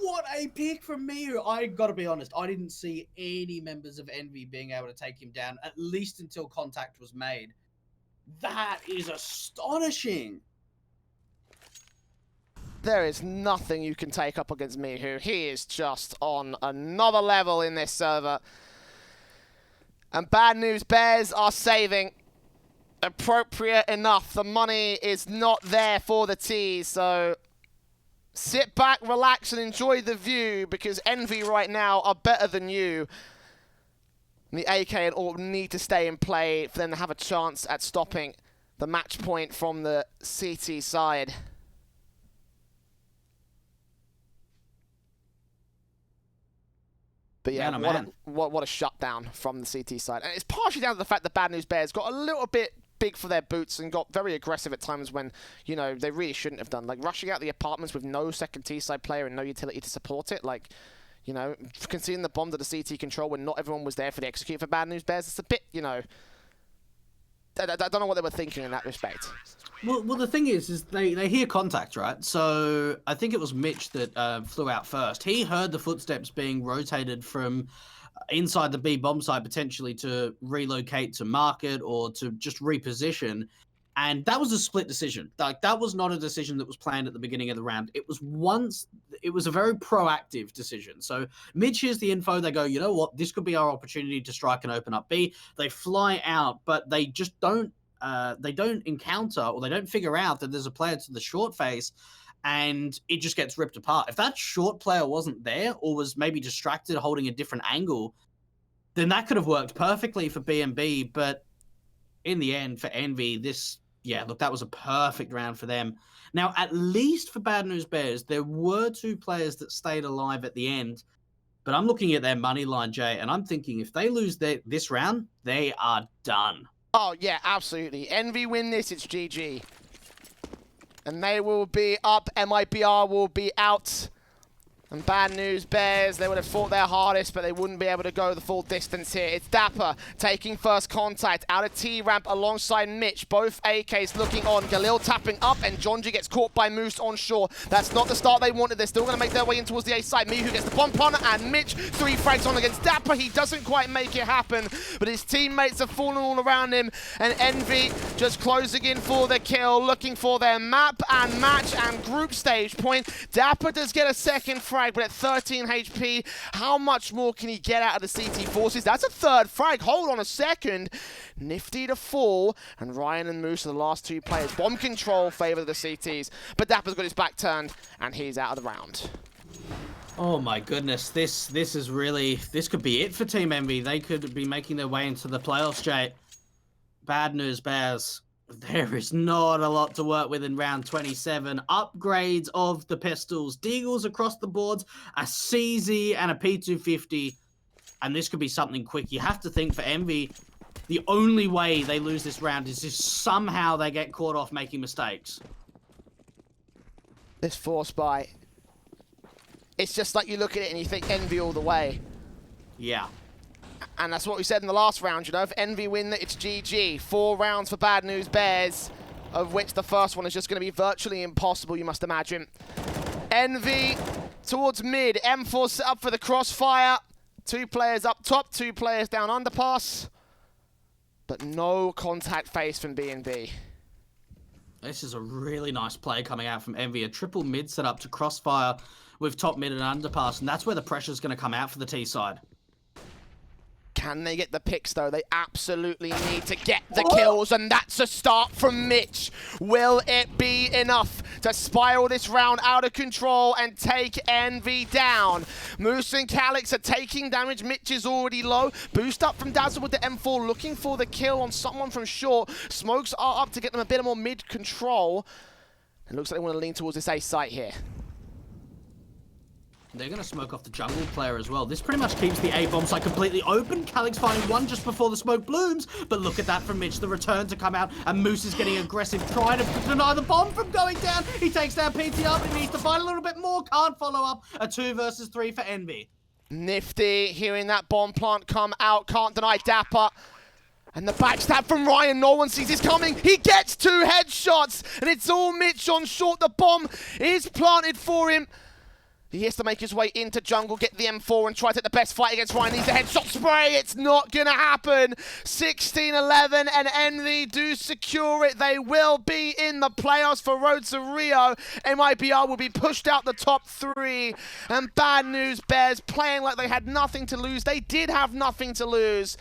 [SPEAKER 2] What a pick from me. I got to be honest, I didn't see any members of Envy being able to take him down, at least until contact was made. That is astonishing.
[SPEAKER 1] There is nothing you can take up against Mihu. He is just on another level in this server. And Bad News Bears are saving. Appropriate enough. The money is not there for the T's, so sit back, relax, and enjoy the view, because Envy right now are better than you. And the AK and AWP need to stay in play for them to have a chance at stopping the match point from the CT side. But yeah, what a shutdown from the CT side. And it's partially down to the fact that Bad News Bears got a little bit big for their boots and got very aggressive at times when, you know, they really shouldn't have done. Like, rushing out the apartments with no second T-side player and no utility to support it. Like, you know, conceding the bomb to the CT control when not everyone was there for the execute for Bad News Bears. It's a bit, you know... I don't know what they were thinking in that respect.
[SPEAKER 2] Well, the thing is they hear contact, right? So I think it was Mitch that flew out first. He heard the footsteps being rotated from inside the B bomb site, potentially to relocate to market or to just reposition. And that was a split decision. Like, that was not a decision that was planned at the beginning of the round. It was a very proactive decision. So Mitch hears the info. They go, you know what? This could be our opportunity to strike and open up B. They fly out, but they just don't encounter, or they don't figure out that there's a player to the short face, and it just gets ripped apart. If that short player wasn't there, or was maybe distracted holding a different angle, then that could have worked perfectly for B&B. But in the end, for Envy, that was a perfect round for them. Now, at least for Bad News Bears, there were 2 players that stayed alive at the end. But I'm looking at their money line, Jay, and I'm thinking if they lose this round, they are done.
[SPEAKER 1] Oh, yeah, absolutely. Envy win this, it's GG. And they will be up. MIBR will be out. And Bad News Bears, they would have fought their hardest, but they wouldn't be able to go the full distance here. It's Dapper taking first contact out of T-ramp alongside Mitch. Both AKs looking on. Galil tapping up, and Jonji gets caught by Moose on shore. That's not the start they wanted. They're still going to make their way in towards the A side. Mihu gets the bomb planter, and Mitch 3 frags on against Dapper. He doesn't quite make it happen, but his teammates are falling all around him, and Envy just closing in for the kill, looking for their map and match and group stage point. Dapper does get a second frag, but at 13 HP, how much more can he get out of the CT forces? That's a 3rd frag. Hold on a second. Nifty to fall, and Ryan and Moose are the last 2 players. Bomb control favor the CTs, but Dapper's got his back turned, and he's out of the round.
[SPEAKER 2] Oh my goodness, this could be it for Team Envy. They could be making their way into the playoffs, Jay. Bad News Bears. There is not a lot to work with in round 27. Upgrades of the pistols. Deagles across the boards, a CZ and a P250. And this could be something quick. You have to think for Envy, the only way they lose this round is if somehow they get caught off making mistakes.
[SPEAKER 1] This force buy. It's just like you look at it and you think Envy all the way.
[SPEAKER 2] Yeah.
[SPEAKER 1] And that's what we said in the last round, you know, if Envy win, it's GG. 4 rounds for Bad News Bears, of which the first one is just going to be virtually impossible, you must imagine. Envy towards mid. M4 set up for the crossfire. 2 players up top, 2 players down underpass. But no contact face from B&B.
[SPEAKER 2] This is a really nice play coming out from Envy. A triple mid set up to crossfire with top mid and underpass, and that's where the pressure's going to come out for the T side.
[SPEAKER 1] Can they get the picks, though? They absolutely need to get the kills, and that's a start from Mitch. Will it be enough to spiral this round out of control and take Envy down? Moose and Calix are taking damage. Mitch is already low. Boost up from Dazzle with the M4, looking for the kill on someone from short. Smokes are up to get them a bit more mid-control. It looks like they want to lean towards this A site here.
[SPEAKER 2] They're going to smoke off the jungle player as well. This pretty much keeps the A bomb site completely open. Calix finding one just before the smoke blooms. But look at that from Mitch. The return to come out. And Moose is getting aggressive, trying to deny the bomb from going down. He takes down PT up. He needs to find a little bit more. Can't follow up. A 2 versus 3 for Envy.
[SPEAKER 1] Nifty hearing that bomb plant come out. Can't deny Dapper. And the backstab from Ryan. No one sees this coming. He gets 2 headshots. And it's all Mitch on short. The bomb is planted for him. He has to make his way into jungle, get the M4, and try to take the best fight against Ryan. Needs a headshot spray. It's not going to happen. 16-11, and Envy do secure it. They will be in the playoffs for Road to Rio. MIBR will be pushed out the top 3. And Bad News Bears playing like they had nothing to lose. They did have nothing to lose.